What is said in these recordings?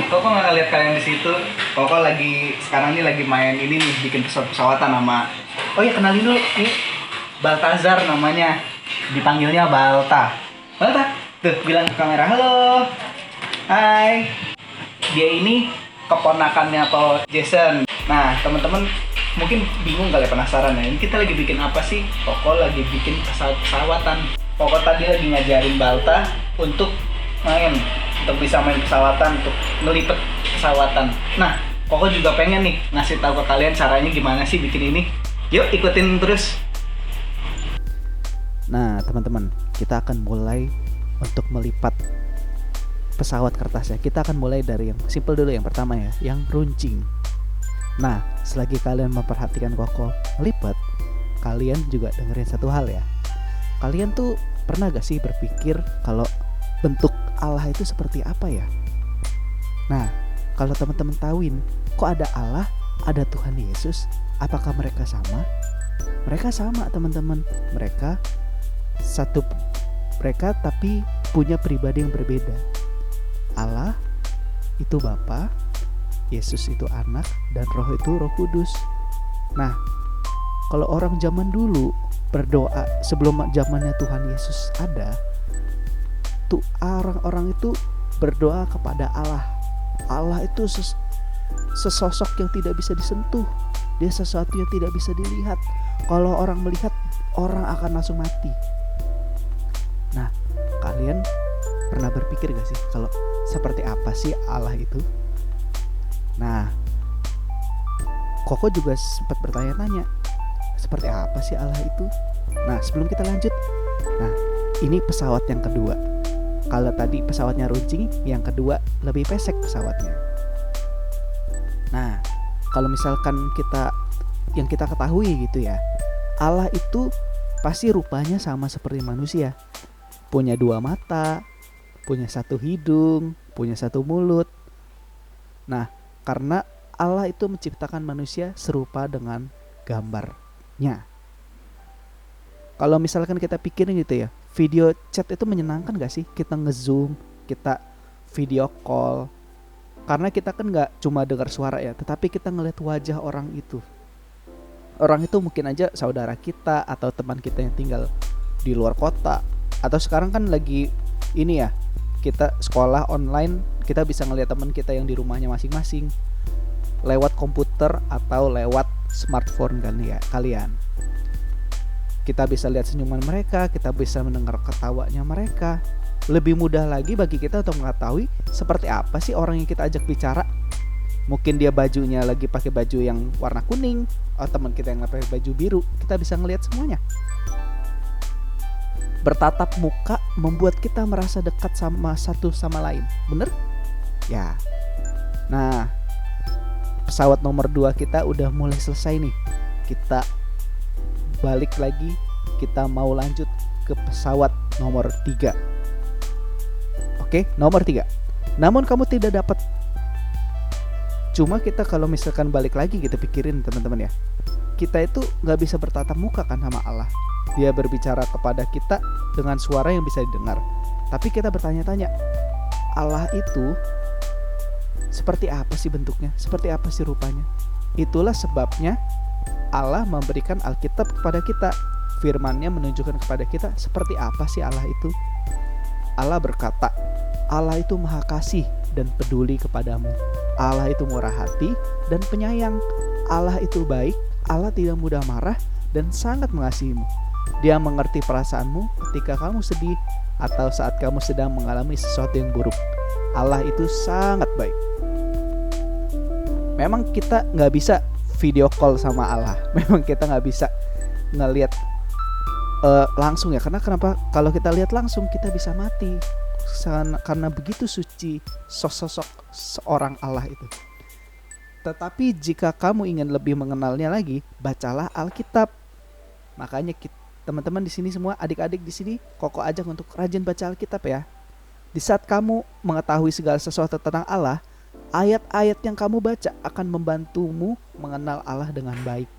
Kok nggak ngeliat kalian di situ? Kok lagi sekarang ini lagi main ini nih, bikin pesawat-pesawatan sama. Oh ya, kenalin dulu, ini Baltazar namanya. Dipanggilnya Balta. Balta, tuh bilang ke kamera, halo. Hai. Dia ini keponakannya atau Jason. Nah, teman-teman mungkin bingung kali, penasaran ya. Ini kita lagi bikin apa sih? Koko lagi bikin pesawat-pesawatan. Koko tadi lagi ngajarin Balta untuk bisa main pesawatan, untuk ngelipet pesawatan. Nah, Koko juga pengen nih ngasih tahu ke kalian caranya gimana sih bikin ini. Yuk ikutin terus. Nah teman-teman, kita akan mulai untuk melipat pesawat kertasnya. Kita akan mulai dari yang simple dulu, yang pertama ya, yang runcing. Nah, selagi kalian memperhatikan Koko melipat, kalian juga dengerin satu hal ya. Kalian tuh pernah gak sih berpikir kalau bentuk Allah itu seperti apa ya? Nah, kalau teman-teman tahuin, kok ada Allah, ada Tuhan Yesus, apakah mereka sama? Mereka sama teman-teman. Mereka tapi punya pribadi yang berbeda. Allah itu Bapa, Yesus itu Anak, dan Roh itu Roh Kudus. Nah, kalau orang zaman dulu berdoa sebelum zamannya Tuhan Yesus ada, tuh orang-orang itu berdoa kepada Allah. Allah itu sesosok yang tidak bisa disentuh. Dia sesuatu yang tidak bisa dilihat. Kalau orang melihat, orang akan langsung mati. Nah, kalian pernah berpikir gak sih kalau seperti apa sih Allah itu? Nah, Koko juga sempat bertanya-tanya, seperti apa sih Allah itu? Nah, sebelum kita lanjut, nah ini pesawat yang kedua. Kalau tadi pesawatnya runcing, yang kedua lebih pesek pesawatnya. Nah, kalau misalkan yang kita ketahui gitu ya, Allah itu pasti rupanya sama seperti manusia. Punya dua mata, punya satu hidung, punya satu mulut. Nah, karena Allah itu menciptakan manusia serupa dengan gambarnya. Kalau misalkan kita pikirin gitu ya, video chat itu menyenangkan gak sih? Kita ngezoom, kita video call. Karena kita kan gak cuma dengar suara ya, tetapi kita ngeliat wajah orang itu. Orang itu mungkin aja saudara kita atau teman kita yang tinggal di luar kota. Atau sekarang kan lagi ini ya, kita sekolah online, kita bisa ngeliat teman kita yang di rumahnya masing-masing lewat komputer atau lewat smartphone kan ya kalian. Kita bisa lihat senyuman mereka, kita bisa mendengar ketawanya mereka. Lebih mudah lagi bagi kita untuk mengetahui seperti apa sih orang yang kita ajak bicara. Mungkin dia bajunya lagi pakai baju yang warna kuning, atau teman kita yang pakai baju biru. Kita bisa ngelihat semuanya. Bertatap muka membuat kita merasa dekat sama satu sama lain. Bener? Ya. Nah, pesawat nomor 2 kita udah mulai selesai nih. Kita balik lagi, kita mau lanjut ke pesawat nomor 3. Oke, nomor 3. Namun kamu tidak dapat. Cuma kita kalau misalkan balik lagi kita pikirin teman-teman ya, kita itu gak bisa bertatap muka kan sama Allah. Dia berbicara kepada kita dengan suara yang bisa didengar. Tapi kita bertanya-tanya, Allah itu seperti apa sih bentuknya? Seperti apa sih rupanya? Itulah sebabnya Allah memberikan Alkitab kepada kita. Firman-Nya menunjukkan kepada kita seperti apa sih Allah itu. Allah berkata, Allah itu maha kasih dan peduli kepadamu. Allah itu murah hati dan penyayang. Allah itu baik, Allah tidak mudah marah dan sangat mengasihimu. Dia mengerti perasaanmu ketika kamu sedih atau saat kamu sedang mengalami sesuatu yang buruk. Allah itu sangat baik. Memang kita gak bisa video call sama Allah. Memang kita gak bisa ngelihat langsung ya. Kenapa? Kalau kita lihat langsung kita bisa mati. Karena begitu suci sosok seorang Allah itu. Tetapi jika kamu ingin lebih mengenalnya lagi, bacalah Alkitab. Makanya teman-teman di sini semua, adik-adik di sini, Koko ajak untuk rajin baca Alkitab ya. Di saat kamu mengetahui segala sesuatu tentang Allah, ayat-ayat yang kamu baca akan membantumu mengenal Allah dengan baik.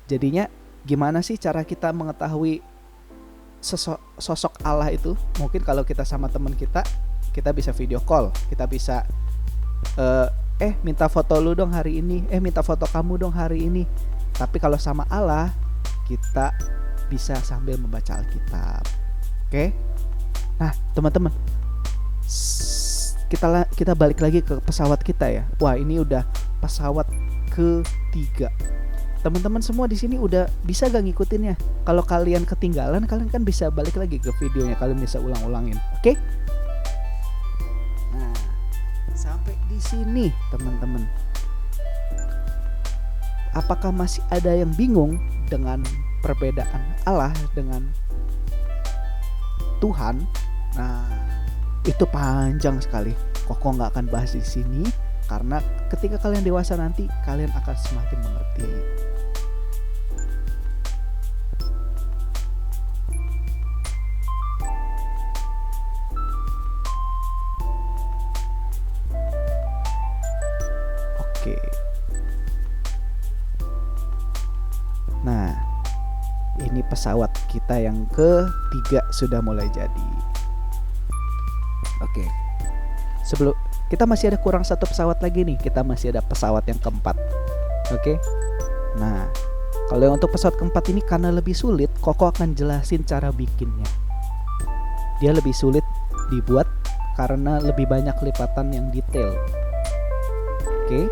Jadinya gimana sih cara kita mengetahui sosok Allah itu? Mungkin kalau kita sama teman kita, kita bisa video call, kita bisa minta foto lu dong hari ini, minta foto kamu dong hari ini. Tapi kalau sama Allah, kita bisa sambil membaca Alkitab. Oke? Nah, teman-teman, kita balik lagi ke pesawat kita ya. Wah, ini udah pesawat ketiga. Teman-teman semua di sini udah bisa gak ngikutinnya? Kalau kalian ketinggalan, kalian kan bisa balik lagi ke videonya, kalian bisa ulang-ulangin. Oke? Nah, sampai di sini teman-teman. Apakah masih ada yang bingung dengan perbedaan Allah dengan Tuhan? Nah, itu panjang sekali. Koko nggak akan bahas di sini karena ketika kalian dewasa nanti kalian akan semakin mengerti. Oke. Nah, ini pesawat kita yang ketiga sudah mulai jadi. Oke. Sebelum kita masih ada kurang satu pesawat lagi nih, kita masih ada pesawat yang keempat. Oke. Nah, kalau yang untuk pesawat keempat ini karena lebih sulit, Koko akan jelasin cara bikinnya. Dia lebih sulit dibuat karena lebih banyak lipatan yang detail. Oke.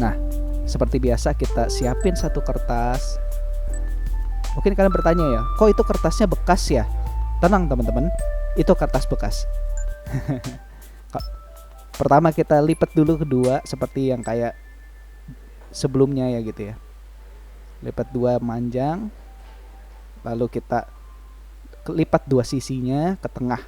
Nah, seperti biasa kita siapin satu kertas. Mungkin kalian bertanya ya, kok itu kertasnya bekas ya? Tenang teman-teman, itu kertas bekas. Pertama kita lipat dulu kedua seperti yang kayak sebelumnya ya gitu ya. Lipat dua manjang, lalu kita lipat dua sisinya ke tengah.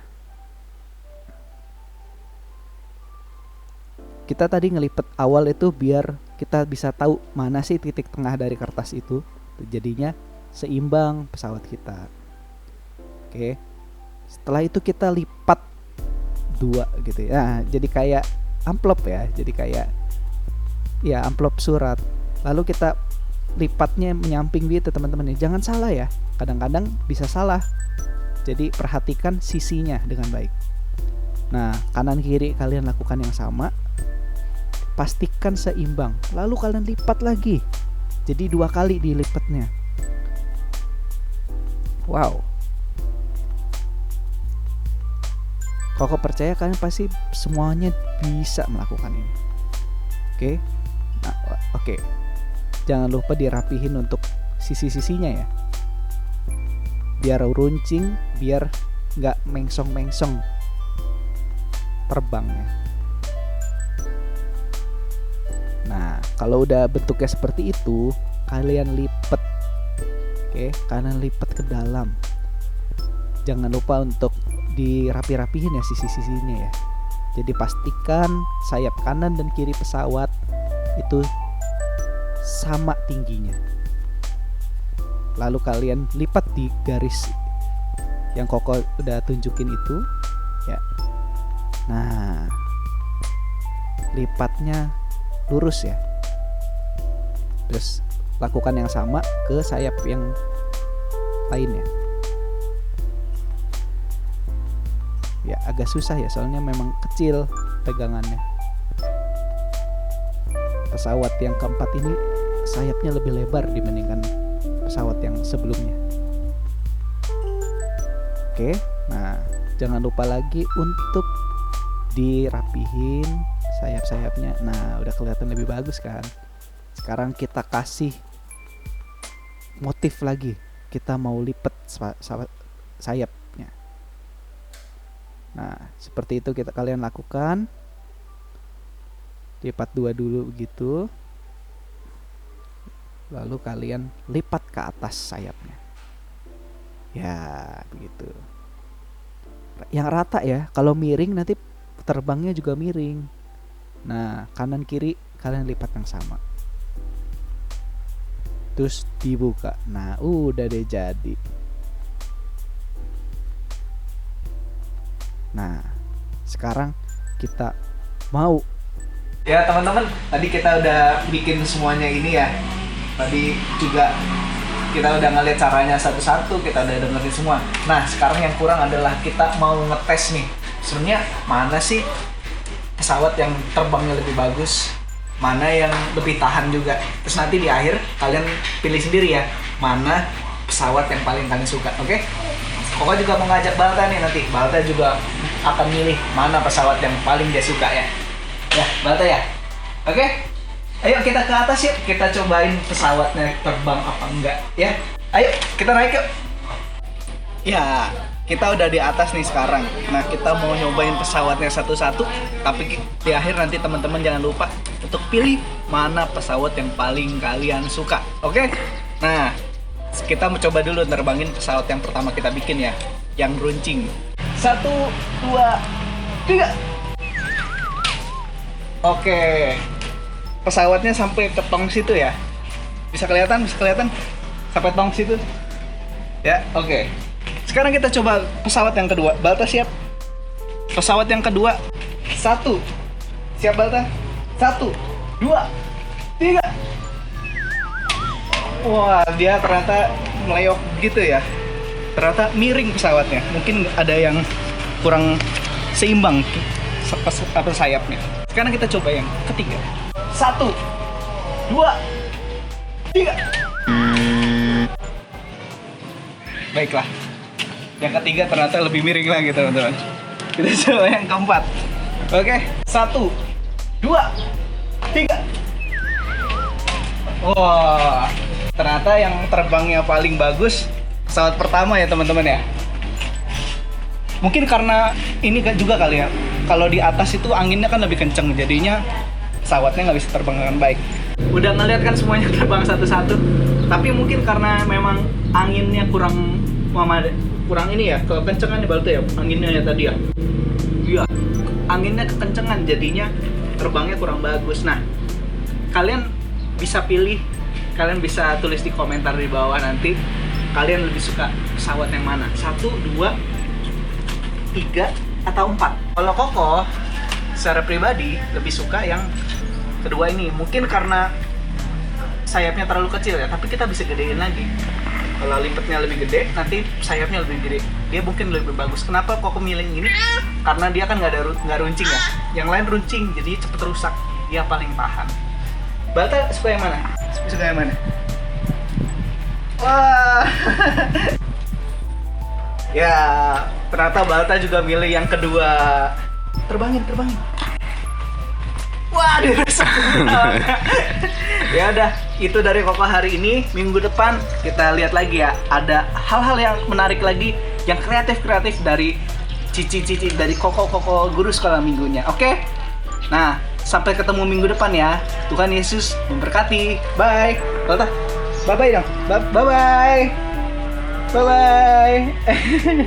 Kita tadi ngelipat awal itu biar kita bisa tahu mana sih titik tengah dari kertas itu. Jadinya seimbang pesawat kita. Oke. Setelah itu kita lipat dua gitu ya. Nah, jadi kayak amplop ya. Jadi kayak ya amplop surat. Lalu kita lipatnya menyamping gitu teman-teman. Jangan salah ya. Kadang-kadang bisa salah. Jadi perhatikan sisinya dengan baik. Nah, kanan kiri kalian lakukan yang sama. Pastikan seimbang. Lalu kalian lipat lagi. Jadi 2 kali dilipatnya. Wow. Koko percaya kalian pasti semuanya bisa melakukan ini. Oke. Nah, oke. Jangan lupa dirapihin untuk sisi-sisinya ya. Biar runcing, biar nggak mengsong-mengsong terbangnya. Nah, kalau udah bentuknya seperti itu, kalian lipat. Oke, kalian lipat ke dalam. Jangan lupa untuk dirapi-rapihin ya sisi-sisinya ya. Jadi pastikan sayap kanan dan kiri pesawat itu sama tingginya. Lalu kalian lipat di garis yang Koko udah tunjukin itu ya. Nah, lipatnya lurus ya. Terus lakukan yang sama ke sayap yang lainnya. Ya agak susah ya soalnya memang kecil pegangannya. Pesawat yang keempat ini sayapnya lebih lebar dibandingkan pesawat yang sebelumnya. Oke, nah jangan lupa lagi untuk dirapihin sayap-sayapnya. Nah udah kelihatan lebih bagus kan. Sekarang kita kasih motif lagi. Kita mau lipat sayapnya. Nah seperti itu kalian lakukan. Lipat 2 dulu begitu. Lalu kalian lipat ke atas sayapnya. Ya begitu. Yang rata ya. Kalau miring nanti terbangnya juga miring. Nah kanan kiri kalian lipat yang sama. Terus dibuka. Nah udah deh jadi. Nah sekarang kita mau. Ya teman-teman, tadi kita udah bikin semuanya ini ya. Tadi juga kita udah ngeliat caranya satu-satu, kita udah dengerin semua. Nah, sekarang yang kurang adalah kita mau ngetes nih. Sebenarnya mana sih pesawat yang terbangnya lebih bagus, mana yang lebih tahan juga. Terus nanti di akhir kalian pilih sendiri ya, mana pesawat yang paling kalian suka, oke? Koko juga mau ngajak Balta nih nanti. Balta juga akan milih mana pesawat yang paling dia suka ya. Ya, Balta ya? Oke? Ayo kita ke atas yuk, kita cobain pesawatnya terbang apa enggak ya. Ayo kita naik yuk. Ya, kita udah di atas nih sekarang. Nah, kita mau nyobain pesawatnya satu-satu. Tapi di akhir nanti teman-teman jangan lupa untuk pilih mana pesawat yang paling kalian suka. Oke? Nah, kita mencoba dulu nerbangin pesawat yang pertama kita bikin ya, yang runcing. 1, 2, 3. Oke. Pesawatnya sampai ke tong situ ya. Bisa kelihatan sampai tong situ. Ya, oke. Sekarang kita coba pesawat yang kedua. Balta siap? Pesawat yang kedua. 1. Siap Balta? 1, 2, 3. Wah, dia ternyata meleok gitu ya. Ternyata miring pesawatnya. Mungkin ada yang kurang seimbang sayapnya. Sekarang kita coba yang ketiga. 1, 2, 3. Baiklah. Yang ketiga ternyata lebih miring lagi teman-teman. Kita coba yang keempat. Oke, 1, 2, 3. Wah, ternyata yang terbangnya paling bagus pesawat pertama ya teman-teman ya. Mungkin karena ini juga kali ya. Kalau di atas itu anginnya kan lebih kenceng, jadinya pesawatnya nggak bisa terbang dengan baik. Udah ngeliat kan semuanya terbang satu-satu, tapi mungkin karena memang anginnya kurang ini ya, kekencengan nih Balta ya, anginnya ya tadi ya. Iya, anginnya kekencengan jadinya terbangnya kurang bagus. Nah, kalian bisa pilih, kalian bisa tulis di komentar di bawah nanti kalian lebih suka pesawat yang mana, 1, 2, 3, atau 4. Kalau Koko secara pribadi lebih suka yang kedua ini, mungkin karena sayapnya terlalu kecil ya, tapi kita bisa gedein lagi. Kalau lipatnya lebih gede, nanti sayapnya lebih gede, dia mungkin lebih bagus. Kenapa kok milih ini? Karena dia kan nggak runcing ya. Yang lain runcing, jadi cepet rusak. Dia paling tahan. Balta suka yang mana? Suka yang mana? Wah. Ya, ternyata Balta juga milih yang kedua. Terbangin. Wah, dirusak. Ya udah, itu dari Koko hari ini. Minggu depan kita lihat lagi ya. Ada hal-hal yang menarik lagi, yang kreatif dari cici dari Koko guru sekolah minggunya. Oke? Nah, sampai ketemu minggu depan ya. Tuhan Yesus memberkati. Bye. Balta, bye-bye dong. Bye-bye. Bye-bye.